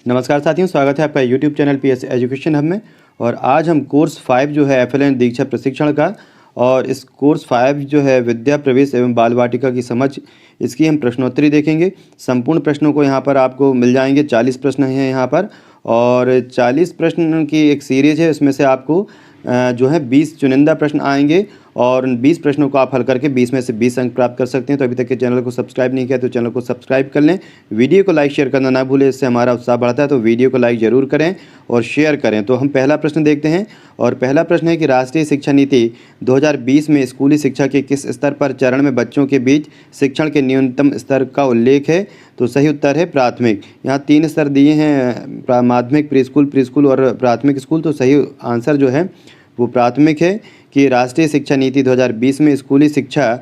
नमस्कार साथियों, स्वागत है आपका YouTube channel PS education hub में। और आज हम कोर्स 5 जो है एफएलएन दीक्षा प्रशिक्षण का, और इस कोर्स 5 जो है विद्या प्रवेश एवं बाल वाटिका की समझ, इसकी हम प्रश्नोत्तरी देखेंगे। संपूर्ण प्रश्नों को यहाँ पर आपको मिल जाएंगे। 40 प्रश्न हैं यहाँ पर, और 40 प्रश्न की एक सीरीज़ है। इसमें से आपको जो है 20 चुनिंदा प्रश्न आएंगे, और 20 प्रश्नों को आप हल करके 20 में से 20 अंक प्राप्त कर सकते हैं। तो अभी तक के चैनल को सब्सक्राइब नहीं किया तो चैनल को सब्सक्राइब कर लें। वीडियो को लाइक शेयर करना ना भूलें, इससे हमारा उत्साह बढ़ता है। तो वीडियो को लाइक ज़रूर करें और शेयर करें। तो हम पहला प्रश्न देखते हैं, और पहला प्रश्न है कि राष्ट्रीय शिक्षा नीति 2020 में स्कूली शिक्षा के किस स्तर पर चरण में बच्चों के बीच शिक्षण के न्यूनतम स्तर का उल्लेख है? तो सही उत्तर है प्राथमिक। यहाँ 3 स्तर दिए हैं, माध्यमिक, प्री स्कूल और प्राथमिक स्कूल। तो सही आंसर जो है वो प्राथमिक है, कि राष्ट्रीय शिक्षा नीति 2020 में स्कूली शिक्षा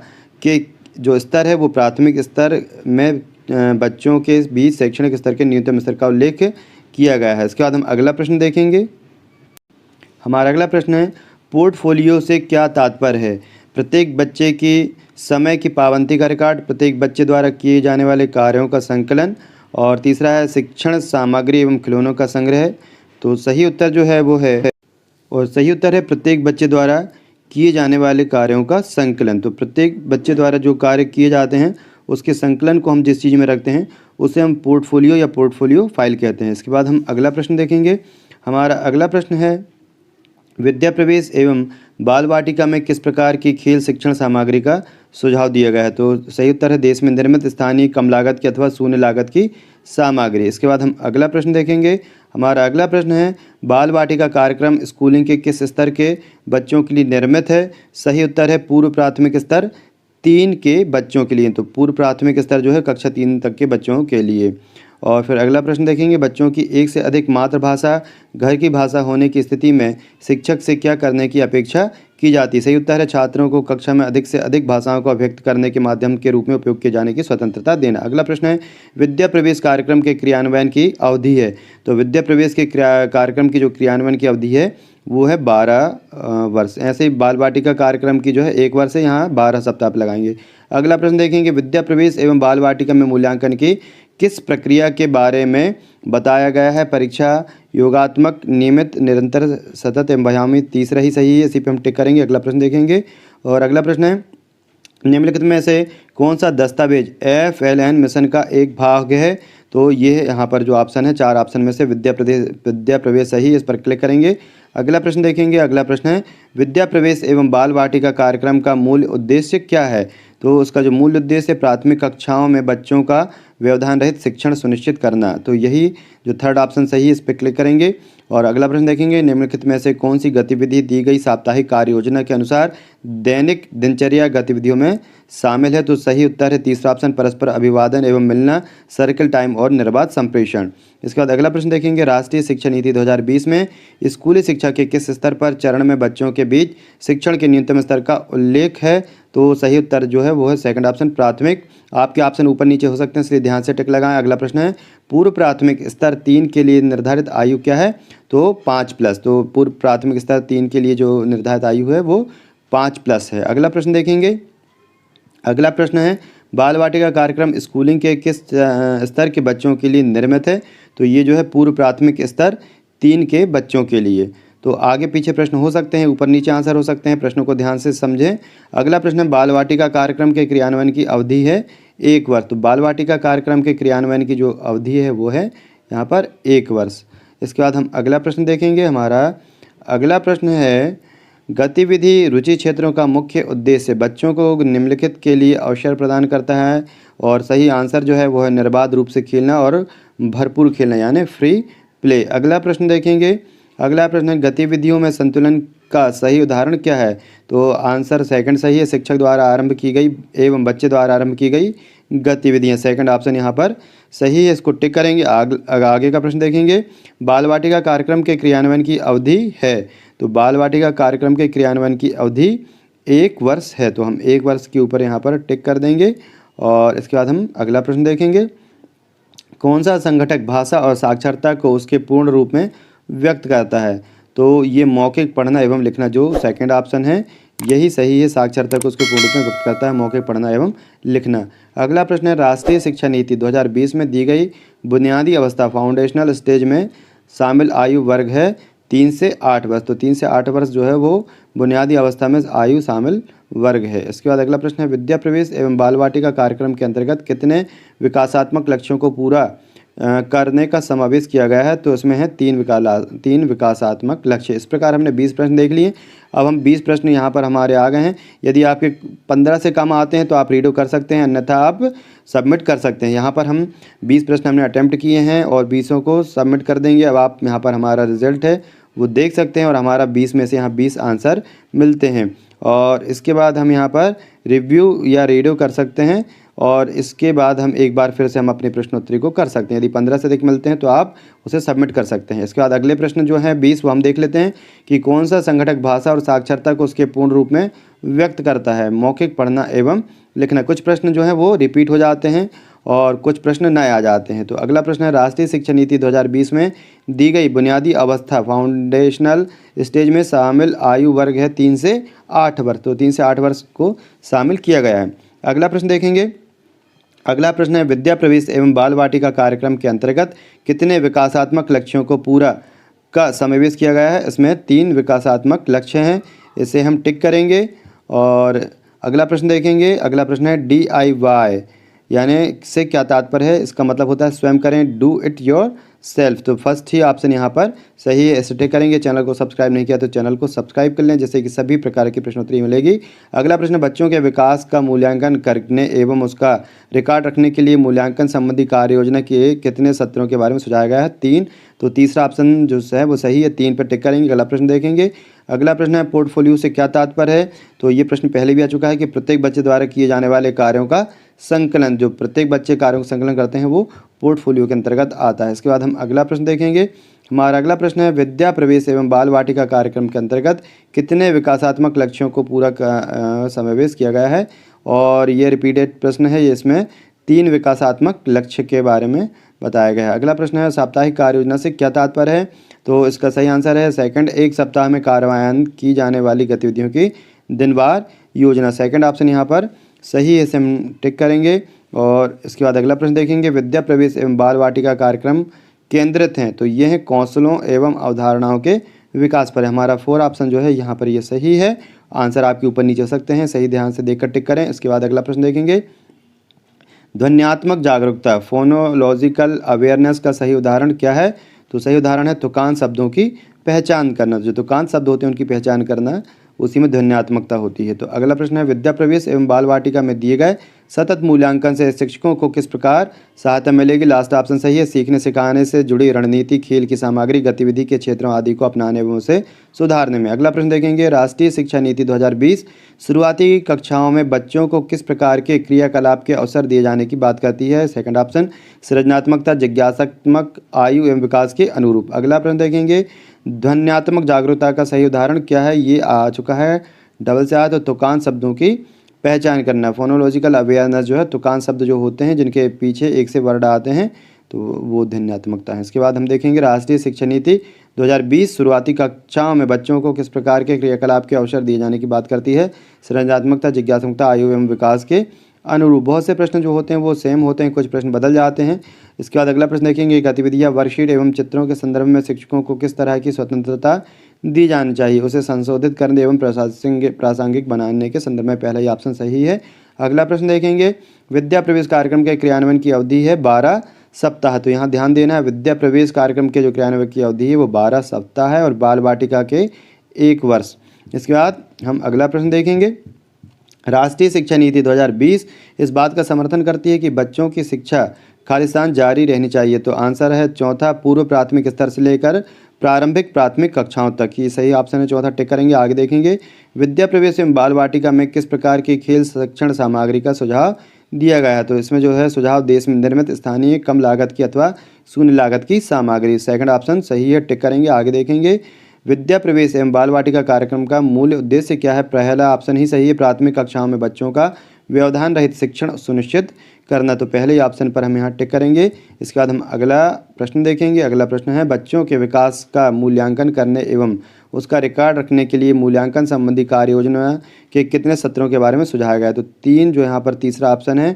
के जो स्तर है वो प्राथमिक स्तर में बच्चों के बीच शैक्षणिक स्तर के न्यूनतम स्तर का उल्लेख किया गया है। इसके बाद हम अगला प्रश्न देखेंगे। हमारा अगला प्रश्न है, पोर्टफोलियो से क्या तात्पर्य है? प्रत्येक बच्चे की समय की पाबंदी का रिकॉर्ड, प्रत्येक बच्चे द्वारा किए जाने वाले कार्यों का संकलन, और तीसरा है शिक्षण सामग्री एवं खिलौनों का संग्रह। तो सही उत्तर जो है वो है, और सही उत्तर है प्रत्येक बच्चे द्वारा किए जाने वाले कार्यों का संकलन। तो प्रत्येक बच्चे द्वारा जो कार्य किए जाते हैं उसके संकलन को हम जिस चीज़ में रखते हैं उसे हम पोर्टफोलियो या पोर्टफोलियो फाइल कहते हैं। इसके बाद हम अगला प्रश्न देखेंगे। हमारा अगला प्रश्न है, विद्या प्रवेश एवं बाल वाटिका में किस प्रकार की खेल शिक्षण सामग्री का सुझाव दिया गया है? तो सही उत्तर है देश में निर्मित, स्थानीय, कम लागत की अथवा शून्य लागत की सामग्री। इसके बाद हम अगला प्रश्न देखेंगे। हमारा अगला प्रश्न है, बाल वाटिका कार्यक्रम स्कूलिंग के किस स्तर के बच्चों के लिए निर्मित है? सही उत्तर है पूर्व प्राथमिक स्तर 3 के बच्चों के लिए। तो पूर्व प्राथमिक स्तर जो है कक्षा 3 तक के बच्चों के लिए। और फिर अगला प्रश्न देखेंगे, बच्चों की एक से अधिक मातृभाषा घर की भाषा होने की स्थिति में शिक्षक से क्या करने की अपेक्षा की जाती है? सही उत्तर है छात्रों को कक्षा में अधिक से अधिक भाषाओं को अभिव्यक्त करने के माध्यम के रूप में उपयोग किए जाने की स्वतंत्रता देना। अगला प्रश्न है, विद्या प्रवेश कार्यक्रम के क्रियान्वयन की अवधि है। तो विद्या प्रवेश के कार्यक्रम की जो क्रियान्वयन की अवधि है वो है 12 वर्ष। ऐसे ही बाल वाटिका कार्यक्रम की जो है 1 वर्ष है, यहाँ 12 सप्ताह पर लगाएंगे। अगला प्रश्न देखेंगे, विद्या प्रवेश एवं बाल वाटिका में मूल्यांकन की किस प्रक्रिया के बारे में बताया गया है? परीक्षा, योगात्मक, नियमित, निरंतर, सतत एवं व्यायामी। तीसरा ही सही है, इसी पे हम टिक करेंगे। अगला प्रश्न देखेंगे, और अगला प्रश्न है, निम्नलिखित में से कौन सा दस्तावेज एफएलएन मिशन का एक भाग है? तो ये यहाँ पर जो ऑप्शन है 4 ऑप्शन में से विद्या प्रवेश सही है, इस पर क्लिक करेंगे। अगला प्रश्न देखेंगे। अगला प्रश्न है, विद्या प्रवेश एवं बाल वाटिका कार्यक्रम का मूल उद्देश्य क्या है? तो उसका जो मूल उद्देश्य है प्राथमिक कक्षाओं में बच्चों का व्यवधान रहित शिक्षण सुनिश्चित करना। तो यही जो 3rd ऑप्शन सही है, इस पर क्लिक करेंगे। और अगला प्रश्न देखेंगे, निम्नलिखित में से कौन सी गतिविधि दी गई साप्ताहिक कार्य योजना के अनुसार दैनिक दिनचर्या गतिविधियों में शामिल है? तो सही उत्तर है तीसरा ऑप्शन, परस्पर अभिवादन एवं मिलना, सर्कल टाइम और निर्बाध संप्रेषण। इसके बाद अगला प्रश्न देखेंगे, राष्ट्रीय शिक्षा नीति 2020 में स्कूली शिक्षा के किस स्तर पर चरण में बच्चों के बीच शिक्षण के न्यूनतम स्तर का उल्लेख है? तो सही उत्तर जो है वो है 2nd ऑप्शन, प्राथमिक। आपके ऑप्शन ऊपर नीचे हो सकते हैं, इसलिए ध्यान से टिक लगाएं। अगला प्रश्न है, पूर्व प्राथमिक स्तर 3 के लिए निर्धारित आयु क्या है? तो 5+। तो पूर्व प्राथमिक स्तर 3 के लिए जो निर्धारित आयु है वो 5+ है। अगला प्रश्न देखेंगे। अगला प्रश्न है, बाल वाटिका कार्यक्रम स्कूलिंग के किस स्तर के बच्चों के लिए निर्मित है? तो ये जो है पूर्व प्राथमिक स्तर 3 के बच्चों के लिए। तो आगे पीछे प्रश्न हो सकते हैं, ऊपर नीचे आंसर हो सकते हैं, प्रश्नों को ध्यान से समझें। अगला प्रश्न है, बाल वाटिका कार्यक्रम के क्रियान्वयन की अवधि है 1 वर्ष। तो बाल वाटिका कार्यक्रम के क्रियान्वयन की जो अवधि है वो है यहाँ पर 1 वर्ष। इसके बाद हम अगला प्रश्न देखेंगे। हमारा अगला प्रश्न है, गतिविधि रुचि क्षेत्रों का मुख्य उद्देश्य बच्चों को निम्नलिखित के लिए अवसर प्रदान करता है? और सही आंसर जो है वो है निर्बाध रूप से खेलना और भरपूर खेलना, यानी फ्री प्ले। अगला प्रश्न देखेंगे। अगला प्रश्न है, गतिविधियों में संतुलन का सही उदाहरण क्या है? तो आंसर 2nd सही है, शिक्षक द्वारा आरंभ की गई एवं बच्चे द्वारा आरंभ की गई गतिविधियाँ। 2nd ऑप्शन यहाँ पर सही है, इसको टिक करेंगे। आगे का प्रश्न देखेंगे, बाल वाटिका कार्यक्रम के क्रियान्वयन की अवधि है। तो बाल वाटिका कार्यक्रम के क्रियान्वयन की अवधि 1 वर्ष है, तो हम 1 वर्ष के ऊपर यहाँ पर टिक कर देंगे। और इसके बाद हम अगला प्रश्न देखेंगे, कौन सा संगठक भाषा और साक्षरता को उसके पूर्ण रूप में व्यक्त करता है? तो ये मौखिक पढ़ना एवं लिखना जो 2nd ऑप्शन है यही सही है, साक्षरता को उसके पूर्ण रूप में व्यक्त करता है, मौखिक पढ़ना एवं लिखना। अगला प्रश्न है, राष्ट्रीय शिक्षा नीति 2020 में दी गई बुनियादी अवस्था फाउंडेशनल स्टेज में शामिल आयु वर्ग है 3 से 8 वर्ष। तो 3 से 8 वर्ष जो है वो बुनियादी अवस्था में आयु शामिल वर्ग है। इसके बाद अगला प्रश्न है, विद्या प्रवेश एवं बाल वाटिका कार्यक्रम के अंतर्गत कितने विकासात्मक लक्ष्यों को पूरा करने का समावेश किया गया है? तो इसमें है 3 विकासात्मक लक्ष्य। इस प्रकार हमने 20 प्रश्न देख लिए। अब हम 20 प्रश्न यहाँ पर हमारे आ गए हैं। यदि आपके 15 से कम आते हैं तो आप रीडो कर सकते हैं, अन्यथा आप सबमिट कर सकते हैं। यहाँ पर हम 20 प्रश्न हमने अटैम्प्ट किए हैं और 20 को सबमिट कर देंगे। अब आप यहाँ पर हमारा रिजल्ट है वो देख सकते हैं और हमारा 20 में से यहाँ 20 आंसर मिलते हैं। और इसके बाद हम यहाँ पर रिव्यू या रीडो कर सकते हैं और इसके बाद हम एक बार फिर से हम अपनी प्रश्नोत्तरी को कर सकते हैं। यदि 15 से अधिक मिलते हैं तो आप उसे सबमिट कर सकते हैं। इसके बाद अगले प्रश्न जो है 20 वो हम देख लेते हैं कि कौन सा संगठक भाषा और साक्षरता को उसके पूर्ण रूप में व्यक्त करता है? मौखिक पढ़ना एवं लिखना। कुछ प्रश्न जो है वो रिपीट हो जाते हैं और कुछ प्रश्न नए आ जाते हैं। तो अगला प्रश्न है, राष्ट्रीय शिक्षा नीति 2020 में दी गई बुनियादी अवस्था फाउंडेशनल स्टेज में शामिल आयु वर्ग है 3 से 8 वर्ष। तो 3 से 8 वर्ष को शामिल किया गया है। अगला प्रश्न देखेंगे। अगला प्रश्न है, विद्या प्रवेश एवं बाल वाटिका कार्यक्रम के अंतर्गत कितने विकासात्मक लक्ष्यों को पूरा का समावेश किया गया है? इसमें 3 विकासात्मक लक्ष्य हैं, इसे हम टिक करेंगे। और अगला प्रश्न देखेंगे। अगला प्रश्न है, DIY यानी से क्या तात्पर्य है? इसका मतलब होता है स्वयं करें, डू इट योर सेल्फ। तो फर्स्ट ही ऑप्शन यहाँ पर सही है, इसे टिक करेंगे। चैनल को सब्सक्राइब नहीं किया तो चैनल को सब्सक्राइब कर लें, जिससे कि सभी प्रकार की प्रश्नोत्तरी मिलेगी। अगला प्रश्न, बच्चों के विकास का मूल्यांकन करने एवं उसका रिकॉर्ड रखने के लिए मूल्यांकन संबंधी कार्य योजना के कितने सत्रों के बारे में सुझाया गया है? 3। तो तीसरा ऑप्शन जो है वो सही है, 3 पर टिक करेंगे। अगला प्रश्न देखेंगे। अगला प्रश्न है, पोर्टफोलियो से क्या तात्पर्य है? तो ये प्रश्न पहले भी आ चुका है कि प्रत्येक बच्चे द्वारा किए जाने वाले कार्यों का संकलन। जो प्रत्येक बच्चे कार्यों का संकलन करते हैं वो पोर्टफोलियो के अंतर्गत आता है। इसके बाद हम अगला प्रश्न देखेंगे। हमारा अगला प्रश्न है, विद्या प्रवेश एवं बाल वाटिका कार्यक्रम के अंतर्गत कितने विकासात्मक लक्ष्यों को पूरा समावेश किया गया है? और ये रिपीटेड प्रश्न है, ये इसमें 3 विकासात्मक लक्ष्य के बारे में बताया गया है। अगला प्रश्न है, साप्ताहिक कार्य योजना से क्या तात्पर्य है? तो इसका सही आंसर है सेकंड, एक सप्ताह में कार्यान्वयन की जाने वाली गतिविधियों की दिनवार योजना। सेकंड ऑप्शन यहाँ पर सही है, इसे हम टिक करेंगे। और इसके बाद अगला प्रश्न देखेंगे। विद्या प्रवेश एवं बाल वाटिका कार्यक्रम केंद्रित हैं, तो ये हैं कौशलों एवं अवधारणाओं के विकास पर। हमारा 4 ऑप्शन जो है यहाँ पर ये सही है। आंसर आपके ऊपर नीचे हो सकते हैं, सही ध्यान से देखकर टिक करें। इसके बाद अगला प्रश्न देखेंगे। ध्वन्यात्मक जागरूकता फोनोलॉजिकल अवेयरनेस का सही उदाहरण क्या है? तो सही उदाहरण है तुकांत शब्दों की पहचान करना। जो तुकांत शब्द होते हैं उनकी पहचान करना, उसी में ध्वन्यात्मकता होती है। तो अगला प्रश्न है, विद्या प्रवेश एवं बाल वाटिका में दिए गए सतत मूल्यांकन से शिक्षकों को किस प्रकार सहायता मिलेगी? लास्ट ऑप्शन सही है, सीखने सिखाने से जुड़ी रणनीति, खेल की सामग्री, गतिविधि के क्षेत्रों आदि को अपनाने एवं उसे सुधारने में। अगला प्रश्न देखेंगे। राष्ट्रीय शिक्षा नीति 2020 शुरुआती कक्षाओं में बच्चों को किस प्रकार के क्रियाकलाप के अवसर दिए जाने की बात करती है? सेकंड ऑप्शन, सृजनात्मकता, जिज्ञासात्मक आयु एवं विकास के अनुरूप। अगला प्रश्न देखेंगे। ध्वन्यात्मक जागरूकता का सही उदाहरण क्या है? ये आ चुका है, डबल से आया तो तुकांत शब्दों की पहचान करना। फोनोलॉजिकल अवेयरनेस जो है तुकांत शब्द जो होते हैं जिनके पीछे एक से वर्ड आते हैं तो वो ध्वन्यात्मकता है। इसके बाद हम देखेंगे। राष्ट्रीय शिक्षा नीति 2020 शुरुआती कक्षाओं में बच्चों को किस प्रकार के क्रियाकलाप के अवसर दिए जाने की बात करती है? सृजनात्मकता, जिज्ञासात्मकता, आयु एवं विकास के अनुरूप। बहुत से प्रश्न जो होते हैं वो सेम होते हैं, कुछ प्रश्न बदल जाते हैं। इसके बाद अगला प्रश्न देखेंगे। गतिविधियाँ, वर्कशीट एवं चित्रों के संदर्भ में शिक्षकों को किस तरह की स्वतंत्रता दी जानी चाहिए? उसे संशोधित करने एवं प्रासंगिक बनाने के संदर्भ में पहला ही ऑप्शन सही है। अगला प्रश्न देखेंगे। विद्या प्रवेश कार्यक्रम के क्रियान्वयन की अवधि है 12 सप्ताह। तो यहाँ ध्यान देना है, विद्या प्रवेश कार्यक्रम के जो क्रियान्वयन की अवधि है वो 12 सप्ताह है और बाल वाटिका के 1 वर्ष। इसके बाद हम अगला प्रश्न देखेंगे। राष्ट्रीय शिक्षा नीति 2020 इस बात का समर्थन करती है कि बच्चों की शिक्षा खालिस्तान जारी रहनी चाहिए। तो आंसर है चौथा, पूर्व प्राथमिक स्तर से लेकर प्रारंभिक प्राथमिक कक्षाओं तक। ये सही ऑप्शन है, चौथा टिक करेंगे। आगे देखेंगे। विद्या प्रवेश एवं बाल वाटिका में किस प्रकार की खेल शिक्षण सामग्री का सुझाव दिया गया है? तो इसमें जो है सुझाव, देश में निर्मित स्थानीय कम लागत की अथवा शून्य लागत की सामग्री। सेकंड ऑप्शन सही है, टिक करेंगे। आगे देखेंगे। विद्या प्रवेश एवं बाल वाटिका कार्यक्रम का मूल उद्देश्य क्या है? पहला ऑप्शन ही सही है, प्राथमिक कक्षाओं में बच्चों का व्यवधान रहित शिक्षण सुनिश्चित करना। तो पहले ही ऑप्शन पर हम यहाँ टिक करेंगे। इसके बाद हम अगला प्रश्न देखेंगे। अगला प्रश्न है, बच्चों के विकास का मूल्यांकन करने एवं उसका रिकॉर्ड रखने के लिए मूल्यांकन संबंधी कार्य योजना के कितने सत्रों के बारे में सुझाया गया है। तो 3 जो यहाँ पर तीसरा ऑप्शन है,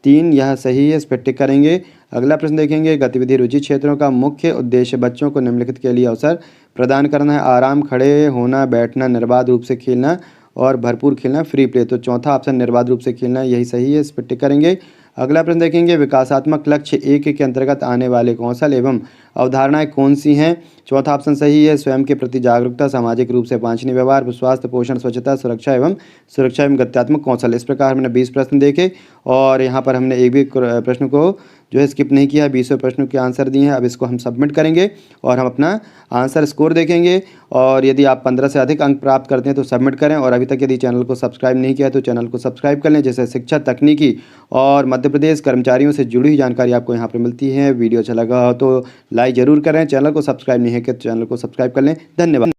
3 यह सही है, इस पर टिक करेंगे। अगला प्रश्न देखेंगे, गतिविधि रुचि क्षेत्रों का मुख्य उद्देश्य बच्चों को निम्नलिखित के लिए अवसर प्रदान करना है। आराम, खड़े होना, बैठना, निर्बाध रूप से खेलना और भरपूर खेलना, फ्री प्ले। तो चौथा ऑप्शन निर्बाध रूप से खेलना यही सही है, इस पर टिक करेंगे। अगला प्रश्न देखेंगे, विकासात्मक लक्ष्य 1 के अंतर्गत आने वाले कौशल एवं अवधारणाएं कौन सी हैं। चौथा ऑप्शन सही है, स्वयं के प्रति जागरूकता, सामाजिक रूप से वांछनीय व्यवहार, स्वास्थ्य, पोषण, स्वच्छता, सुरक्षा एवं गत्यात्मक कौशल। इस प्रकार हमने 20 प्रश्न देखे और यहाँ पर हमने एक भी प्रश्न को जो है स्किप नहीं किया है। 20 प्रश्नों के आंसर दिए हैं। अब इसको हम सबमिट करेंगे और हम अपना आंसर स्कोर देखेंगे। और यदि आप 15 से अधिक अंक प्राप्त करते हैं तो सबमिट करें। और अभी तक यदि चैनल को सब्सक्राइब नहीं किया है तो चैनल को सब्सक्राइब कर लें, जैसे शिक्षा, तकनीकी और मध्य प्रदेश कर्मचारियों से जुड़ी हुई जानकारी आपको यहाँ पर मिलती है। वीडियो अच्छा लगा हो तो लाइक ज़रूर करें। चैनल को सब्सक्राइब नहीं है कि चैनल को सब्सक्राइब कर लें। धन्यवाद।